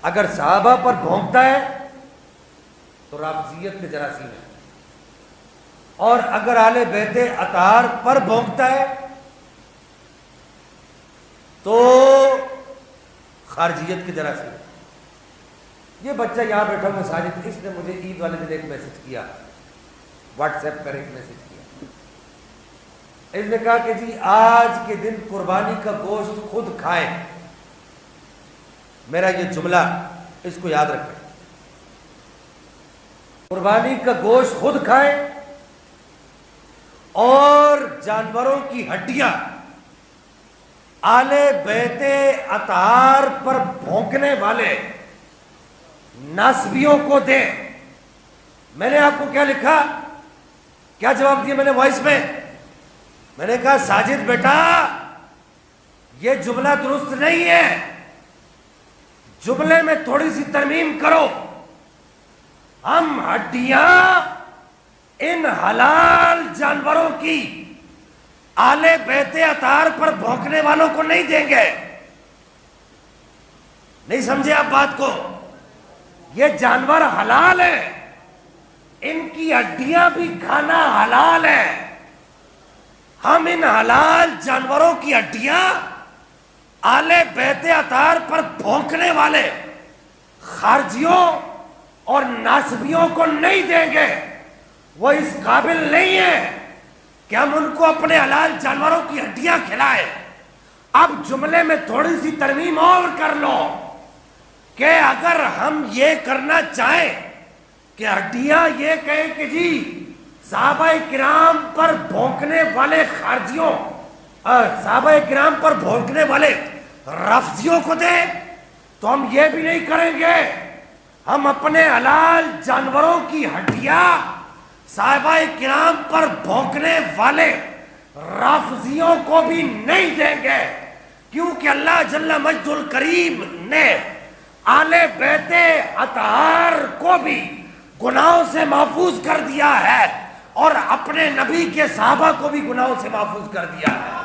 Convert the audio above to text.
اگر صحابہ پر بھونکتا ہے تو رافضیت کے جراثیم ہے، اور اگر اہل بیت اطہار پر بھونکتا ہے تو خارجیت کے جراثیم ہے۔ یہ بچہ یہاں بیٹھا ہوا ساجد، اس نے مجھے عید والے دن ایک میسج کیا، واٹس ایپ پر ایک میسج کیا، اس نے کہا کہ جی آج کے دن قربانی کا گوشت خود کھائیں۔ میرا یہ جملہ اس کو یاد رکھیں، قربانی کا گوشت خود کھائیں اور جانوروں کی ہڈیاں اہل بیت اطہار پر بھونکنے والے ناسبیوں کو دیں۔ میں نے آپ کو کیا لکھا، کیا جواب دیا میں نے وائس میں نے کہا ساجد بیٹا یہ جملہ درست نہیں ہے، جملے میں تھوڑی سی ترمیم کرو۔ ہم ہڈیاں ان حلال جانوروں کی اہل بیت اطہار پر بھونکنے والوں کو نہیں دیں گے۔ نہیں سمجھے آپ بات کو؟ یہ جانور حلال ہے، ان کی ہڈیاں بھی کھانا حلال ہے۔ ہم ان حلال جانوروں کی ہڈیاں اہل بیت اطہار پر بھونکنے والے خارجیوں اور ناسبیوں کو نہیں دیں گے۔ وہ اس قابل نہیں ہے کہ ہم ان کو اپنے حلال جانوروں کی ہڈیاں کھلائیں۔ اب جملے میں تھوڑی سی ترمیم اور کر لو کہ اگر ہم یہ کرنا چاہیں کہ ہڈیاں یہ کہیں کہ جی صحابہ کرام پر بھونکنے والے خارجیوں، صحابہ کرام پر بھونکنے والے رافضیوں کو دیں، تو ہم یہ بھی نہیں کریں گے، ہم اپنے حلال جانوروں کی ہڈیاں صحابہ کرام پر بھونکنے والے رافضیوں کو بھی نہیں دیں گے، کیونکہ اللہ جل مجد الکریم نے اہل بیت اطہار کو بھی گناہوں سے محفوظ کر دیا ہے اور اپنے نبی کے صحابہ کو بھی گناہوں سے محفوظ کر دیا ہے۔